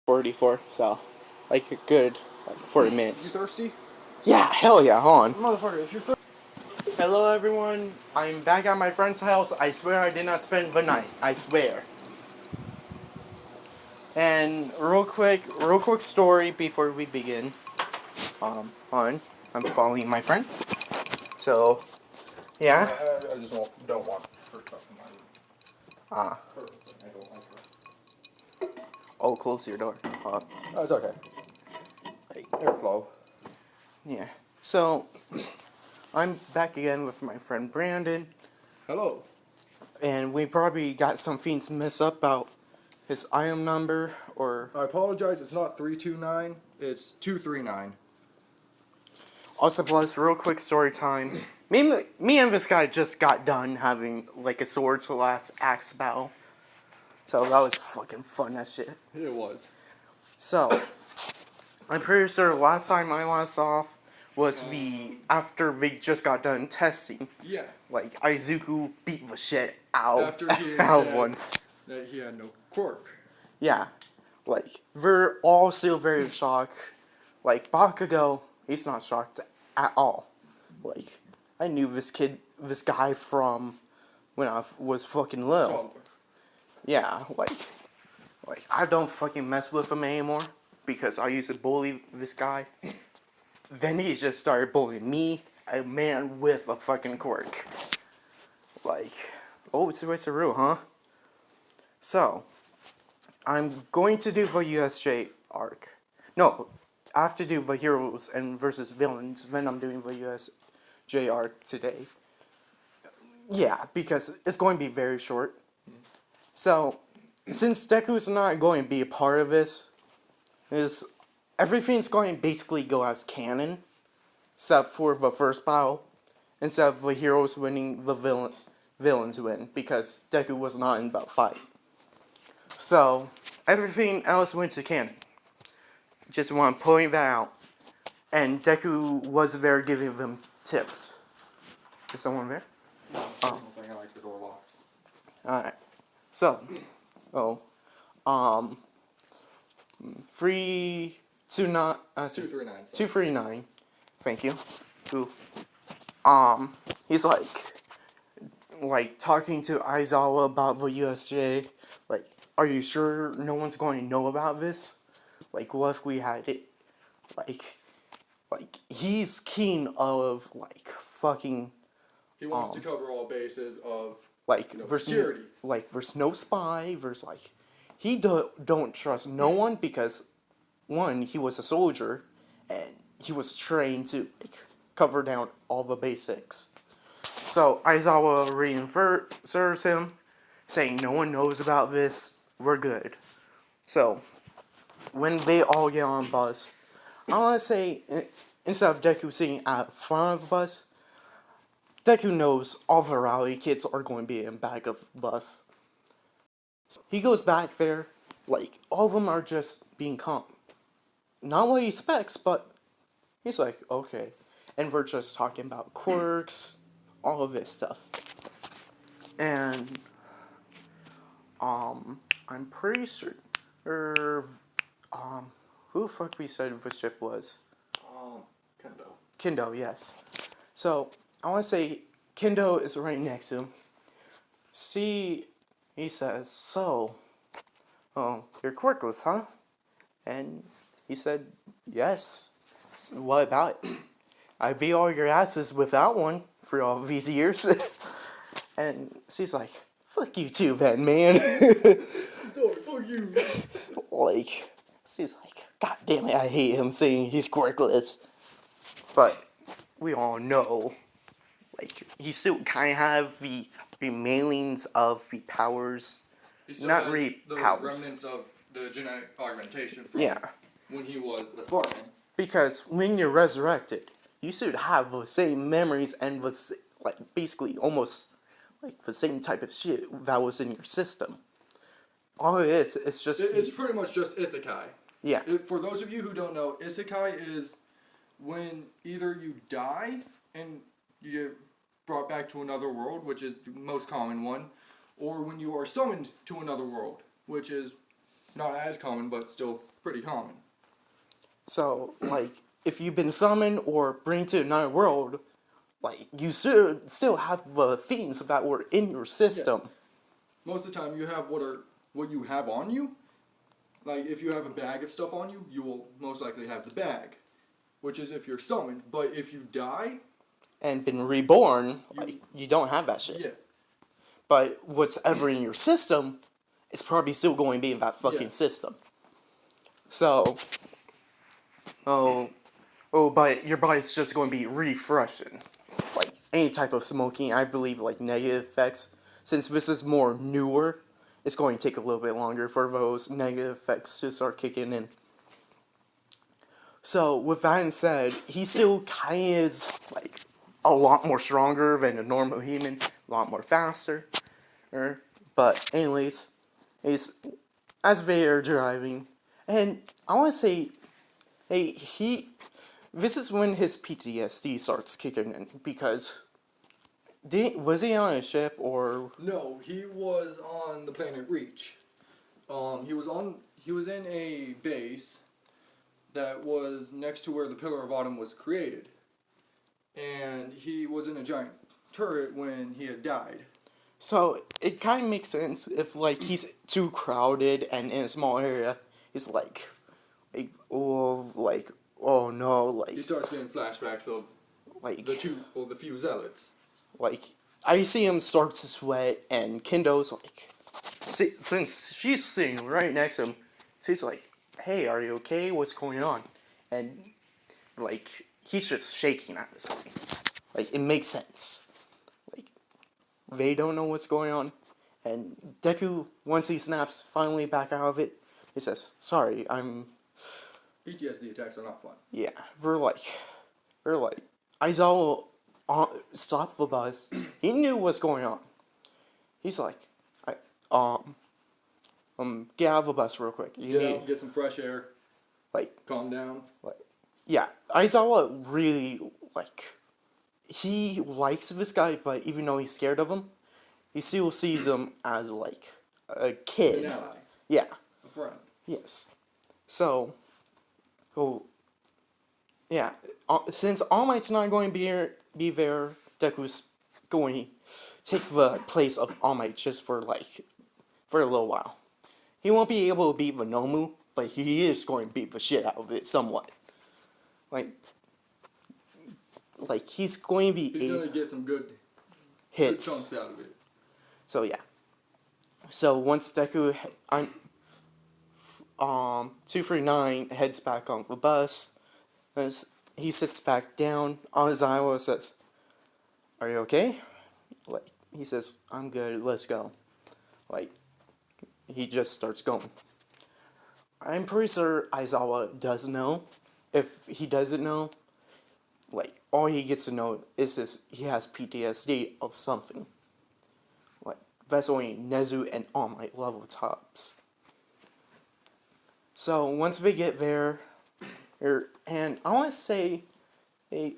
44, so like a good 40 You minutes. thirsty? Yeah, hell yeah, hold on. Motherfucker, if you're thirsty. Hello everyone, I'm back at my friend's house. I swear I did not spend the night. I swear. And real quick story before we begin. On, I'm following my friend. So, yeah. I just don't want her stuff in my room. Ah. I don't like her. Oh, close your door. Oh, it's okay. Like, Airflow. yeah. So, I'm back again with my friend Brandon. Hello. And we probably got some things messed up about his item number, or... I apologize, it's not 329, it's 239. Also, plus, real quick story time. Me and this guy just got done having, like, a Swords to Last Axe battle. So, that was fucking fun as shit. It was. So, I'm pretty sure last time I last off was after we just got done testing. Yeah. Like, Izuku beat the shit out After he out said one. that he had no quirk. Yeah. Like, we're all still very shocked. Like, Bakugo, he's not shocked at all. Like, I knew this guy from when I was fucking little. Yeah, like, I don't fucking mess with him anymore because I used to bully this guy. Then he just started bullying me, a man with a fucking quirk. Like, oh, it's a switcheroo, huh? So, I'm going to do the USJ arc. No, I have to do the heroes and versus villains, then I'm doing the USJ arc today. Yeah, because it's going to be very short. So, since Deku's not going to be a part of this, everything's going to basically go as canon, except for the first battle, instead of the heroes winning, the villains win, because Deku was not in that fight. So, everything else went to canon. Just want to point that out. And Deku was there giving them tips. Is someone there? No, I like the door locked. Alright. So, 239. Thank you. Who? He's like talking to Aizawa about the USJ. Like, are you sure no one's going to know about this? Like, what if we had it? Like he's keen of fucking. He wants to cover all bases of security. There's no spy. He don't trust no one because one, he was a soldier and he was trained to cover down all the basics. So Aizawa reassures him, saying no one knows about this. We're good. So when they all get on bus, I want to say instead of Deku sitting at front of the bus, Deku knows all the rally kids are going to be in back of the bus. So he goes back there, all of them are just being calm. Not what he expects, but he's like, okay. And we're just talking about quirks, all of this stuff. And, I'm pretty sure, who the fuck we said the ship was? Kendo, yes. So, I want to say Kendo is right next to him. See, he says, so, you're quirkless, huh? And he said, yes. So what about it? I beat all your asses without one for all these years. And she's like, fuck you too, then, man. Fuck you. She's like, god damn it, I hate him saying he's quirkless. But we all know, he still kind of have the remainings of the powers. Not really powers. The remnants of the genetic augmentation from when he was a Spartan. Because when you're resurrected, you should have the same memories and basically almost the same type of shit that was in your system. All it is, it's just... It's pretty much just isekai. Yeah. For those of you who don't know, isekai is when either you die and you get brought back to another world, which is the most common one, or when you are summoned to another world, which is Not as common, but still pretty common. So, like, if you've been summoned or bring to another world, like, you should still have things that were in your system. Yes. Most of the time, you have what you have on you. Like if you have a bag of stuff on you, you will most likely have the bag, which is if you're summoned. But if you die, And been reborn, like, you don't have that shit. yeah, But what's ever in your system is probably still going to be in that fucking Yeah. system. So, but your body's just going to be refreshing. Like, any type of smoking, I believe, like, negative effects. Since this is more newer, it's going to take a little bit longer for those negative effects to start kicking in. So, with that being said, he still kind of is, like, a lot more stronger than a normal human, a lot more faster. But, anyways, he's, as they are driving, and I want to say, hey, this is when his PTSD starts kicking in, because, was he on a ship, or, no, he was on the planet Reach. He was in a base that was next to where the Pillar of Autumn was created, and he was in a giant turret when he had died. so, it kind of makes sense if, like, he's too crowded and in a small area, he's oh no, He starts getting flashbacks of like, the few zealots. like, I see him start to sweat, and Kendo's like, since she's sitting right next to him, she's like, hey, are you okay? What's going on? And, like, he's just shaking at this point. Like, it makes sense. Like, they don't know what's going on. And Deku, once he snaps finally back out of it, he says, sorry, PTSD attacks are not fun. yeah, we're like, Aizawa stopped the bus. He knew what's going on. He's like, I, get out of the bus real quick. You Get need, out, get some fresh air, like, calm down. yeah, Aizawa really, like, he likes this guy, but even though he's scared of him, he still sees him as, like, a kid. An ally, Yeah, a friend. yes. So, oh, yeah, since All Might's not going to be there, Deku's going to take the place of All Might just for a little while. He won't be able to beat Venomu, but he is going to beat the shit out of it somewhat. Like, he's going to be He's gonna get some good hits. chunks out of it. So yeah. So once Deku, 239 heads back on the bus, as he sits back down, Aizawa says, "Are you okay?" Like, he says, "I'm good. Let's go." Like, he just starts going. I'm pretty sure Aizawa does know. If he doesn't know, like, all he gets to know is he has PTSD of something. Like, that's only Nezu and All Might level tops. So once we get there, and I want to say, hey,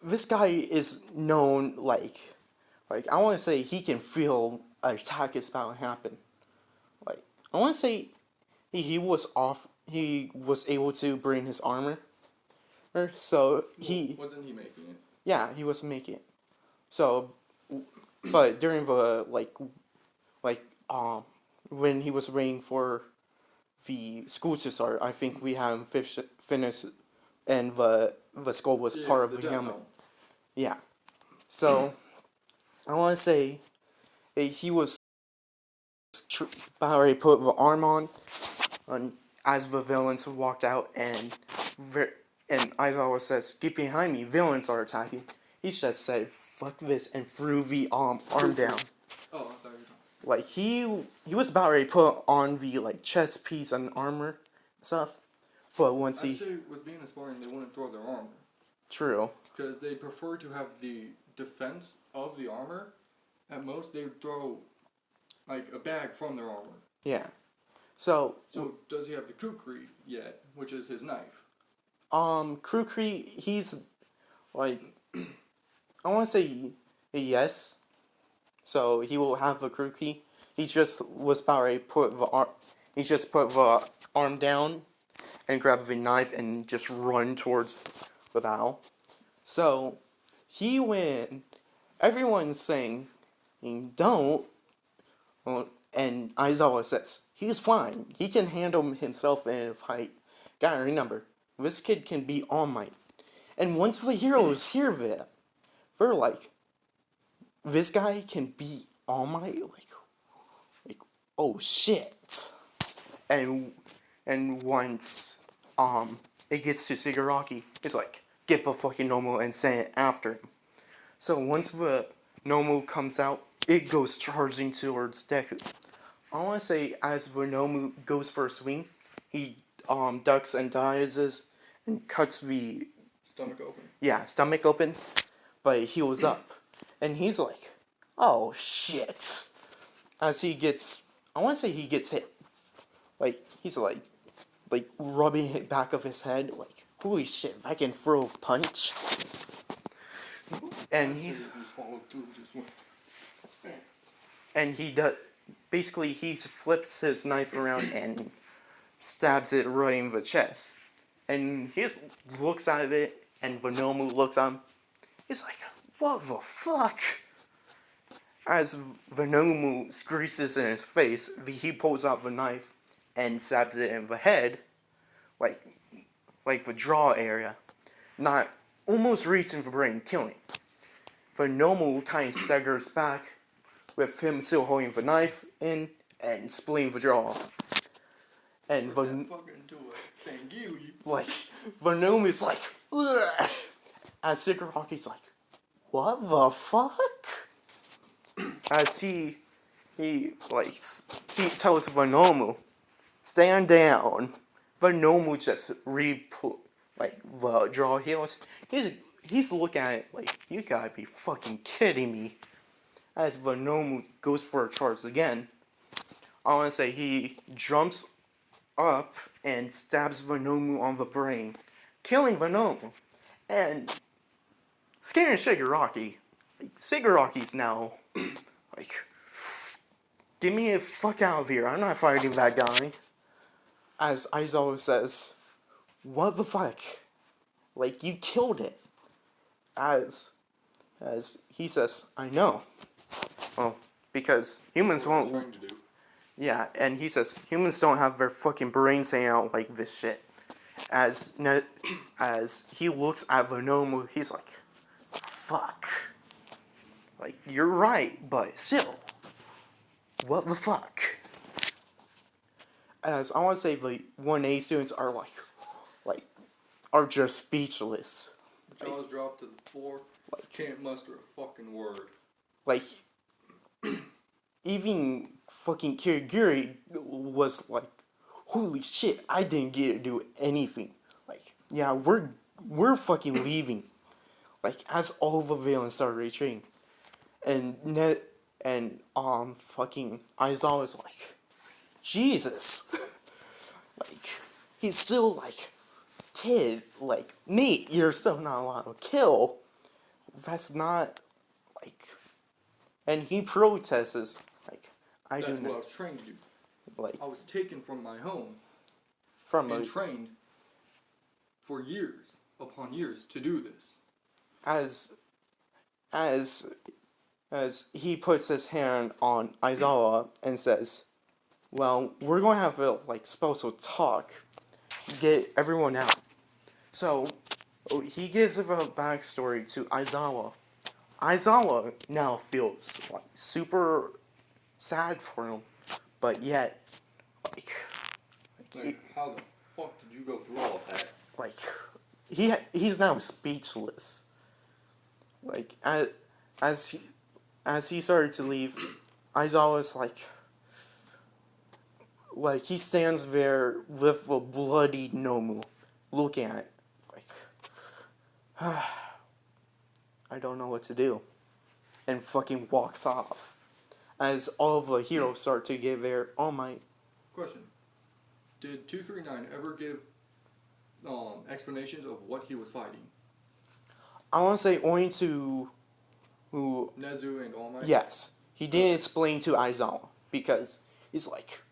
this guy is known, like, I want to say he can feel an attack is about to happen. Like, I want to say he was able to bring his armor. So Wasn't he making it? yeah, he was making it. So, but during the, when he was waiting for the school to start, I think we had him finish, and the skull was part of the helmet. Yeah. So, I want to say he was about to put the arm on as the villains walked out, and Aizawa says, "Get behind me, villains are attacking." He just said, "Fuck this," and threw the arm down. Oh, I thought you were talking. Like, he was about to put on the, like, chest piece and armor stuff, but once I'd say with being a Spartan, they wouldn't throw their armor. True. Because they prefer to have the defense of the armor. At most, they would throw, like, a bag from their armor. Yeah. So does he have the kukri yet, which is his knife? Kukri, he's, like, I want to say yes. So he will have the Kukri. He just was about to put He just put the arm down and grab the knife and just run towards the battle. So he went. Everyone's saying, "Don't." And Aizawa says he's fine. He can handle himself in a fight. Gotta remember, this kid can be All Might. And once the heroes hear that, they're like, "This guy can be All Might." Like, oh shit. And once it gets to Shigaraki, it's like, get the fucking Nomu and send it after him. So once the Nomu comes out, it goes charging towards Deku. I want to say as the Nomu goes for a swing, he ducks and dives and cuts the stomach open, but he heals up. And he's like, oh shit. As he gets, I want to say he gets hit. Like, he's like rubbing the back of his head, like, holy shit, if I can throw a punch. And he does, basically he flips his knife around and stabs it right in the chest. And he looks at it, and Venomu looks at him. He's like, what the fuck? As Venomu greases in his face, he pulls out the knife and stabs it in the head, like the jaw area, not almost reaching the brain, killing. Venomu kind of staggers back, with him still holding the knife in and splitting the jaw. And Venomu is like, ugh! As Shigaraki's like, what the fuck? As he tells Venomu, stand down. Venomu just the jaw heals. He's looking at it like, you gotta be fucking kidding me. As Venomu goes for a charge again, I want to say he jumps up and stabs Venomu on the brain, killing Venomu, and scaring Shigaraki. Shigaraki's now like, get me the fuck out of here, I'm not fighting that guy. As Aizawa says, what the fuck? Like, you killed it. As he says, I know. Well, because humans won't. Yeah, and he says humans don't have their fucking brains hanging out like this shit. As he looks at Venomu, he's like, fuck. Like, you're right, but still, what the fuck? As I want to say, the 1A students are are just speechless. Jaws dropped to the floor. Can't muster a fucking word. Like, even fucking Kirigiri was like, holy shit, I didn't get to do anything. Like, yeah, we're fucking leaving. Like, as all the villains start retreating. And fucking Aizawa's like, Jesus. Like, he's still like, kid, like, me, you're still not allowed to kill. That's not, like, and he protests, like, That's what I was trained to do. Like, I was taken from my home and trained for years upon years to do this. As he puts his hand on Aizawa and says, well, we're going to have a, special talk. Get everyone out. So, he gives a backstory to Aizawa. Aizawa now feels, super sad for him, but yet, how the fuck did you go through all of that? He's now speechless. Like, as he started to leave, Aizawa's like he stands there with a bloody Nomu, looking at it, I don't know what to do, and fucking walks off. As all of the heroes start to give their All Might. Question: did 239 ever give explanations of what he was fighting? I want to say only to Nezu and All Might? Yes. He didn't explain to Aizawa because he's like,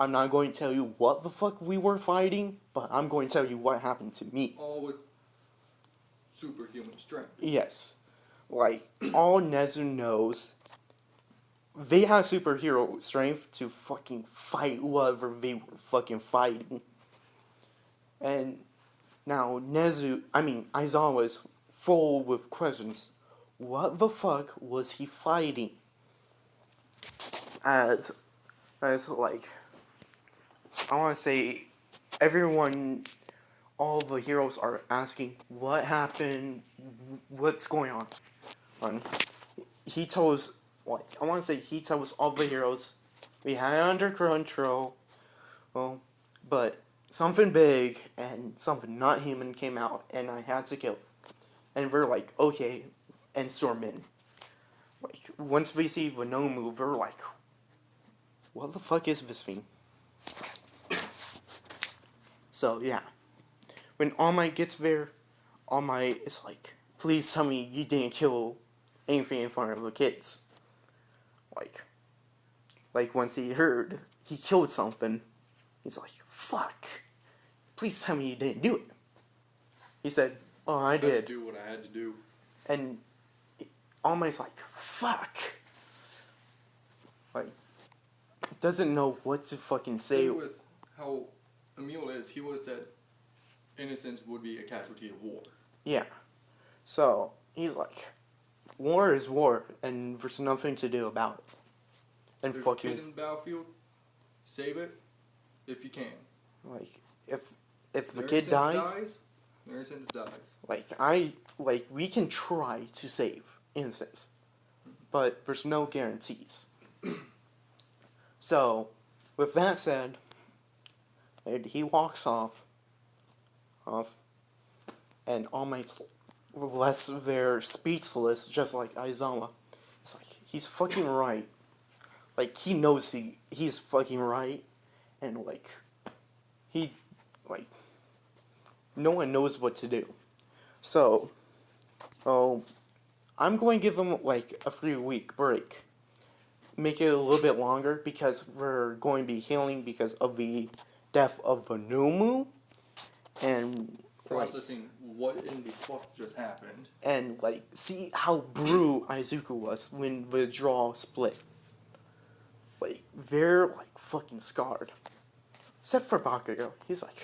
I'm not going to tell you what the fuck we were fighting, but I'm going to tell you what happened to me. All with superhuman strength. Yes. Like, all Nezu knows, they have superhero strength to fucking fight whatever they were fucking fighting. And now Aizawa's full with questions. What the fuck was he fighting? As like, I want to say, everyone, all the heroes are asking, what happened? What's going on? He tells, like, I want to say he tells all the heroes, we had it under control, well, but something big and something not human came out, and I had to kill it. And we're like, okay, and storm in. Like, once we see Venomu, we're like, what the fuck is this thing? So, yeah. When All Might gets there, All Might is like, please tell me you didn't kill anything in front of the kids. Like once he heard he killed something, he's like, fuck. Please tell me you didn't do it. He said, oh, I did. I had to do what I had to do. And All Might's like, fuck. Like, doesn't know what to fucking say. Same with how Emile is, he was that innocence would be a casualty of war. Yeah. So, he's like, war is war, and there's nothing to do about it. And There's fucking, a kid in the battlefield, save it if you can. like, if the Their kid innocence dies, their innocence dies. we can try to save innocence, but there's no guarantees. So, with that said, he walks off, and All Might's less there, speechless, just like Aizawa. It's like, he's fucking right. Like, he knows he's fucking right, and, like, no one knows what to do. So, I'm going to give him, like, a 3-week break. Make it a little bit longer, because we're going to be healing because of the death of Venomu, and, Processing what in the fuck just happened. and, like, see how brutal Izuku was when the draw split. Like, they're, like, fucking scarred. Except for Bakugo. He's like,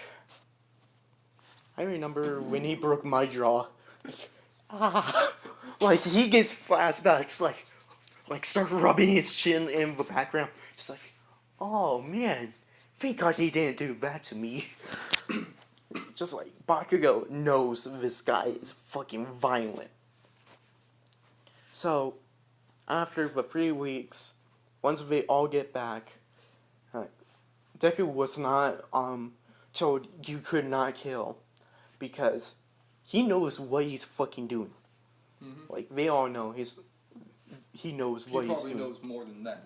I remember when he broke my jaw. Like, ah. Like, he gets flashbacks, like, start rubbing his chin in the background. Just like, oh, man. Thank God he didn't do that to me. Just like, Bakugo knows this guy is fucking violent. So, after the 3 weeks, once they all get back, Deku was not told you could not kill, because he knows what he's fucking doing. Mm-hmm. Like, they all know he knows what he's doing. He probably knows more than them.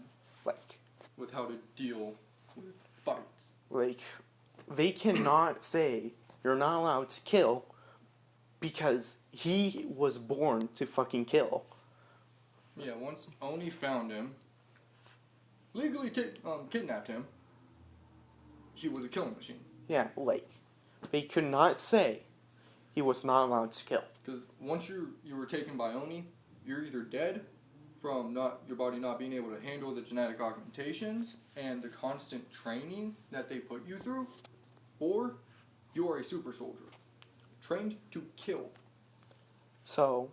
Like, with how to deal with fights. Like, they cannot say you're not allowed to kill because he was born to fucking kill. Yeah, once Oni found him, legally kidnapped him, he was a killing machine. Yeah, like, they could not say he was not allowed to kill. Because once you were taken by Oni, you're either dead from your body not being able to handle the genetic augmentations and the constant training that they put you through, or you are a super soldier, trained to kill. So,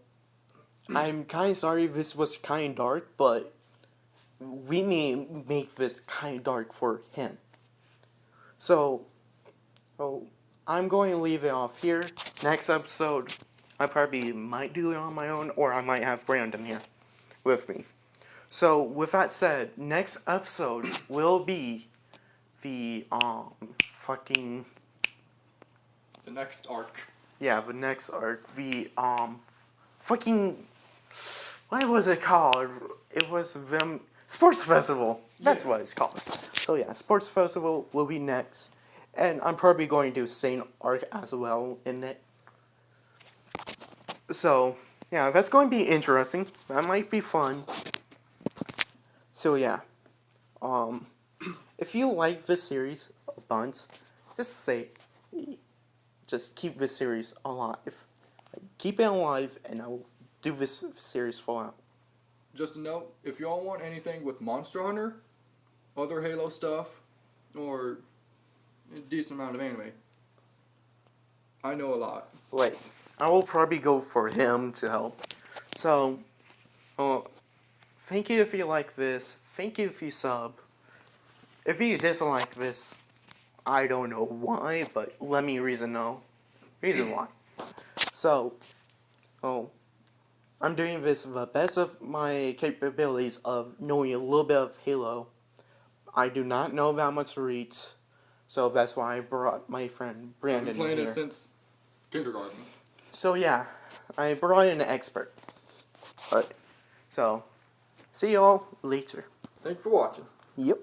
I'm kind of sorry this was kind of dark, but we need to make this kind of dark for him. So, I'm going to leave it off here. Next episode, I probably might do it on my own, or I might have Brandon here with me. So, with that said, next episode will be the, The next arc. Yeah, the next arc. The, what was it called? It was the Sports Festival. That's what it's called. So yeah, Sports Festival will be next. And I'm probably going to do Sane arc as well in it. So, yeah, that's going to be interesting. That might be fun. So yeah. if you like this series a bunch, just just keep this series alive. Keep it alive, and I will do this series full out. Just a note, if y'all want anything with Monster Hunter, other Halo stuff, or a decent amount of anime, I know a lot. Wait, I will probably go for him to help. So, thank you if you like this. Thank you if you sub. If you dislike this, I don't know why, but let me reason why. So, I'm doing this the best of my capabilities of knowing a little bit of Halo. I do not know that much Reach, so that's why I brought my friend Brandon I've been playing here. it since kindergarten. So yeah, I brought in an expert. So, see y'all later. Thanks for watching. Yep.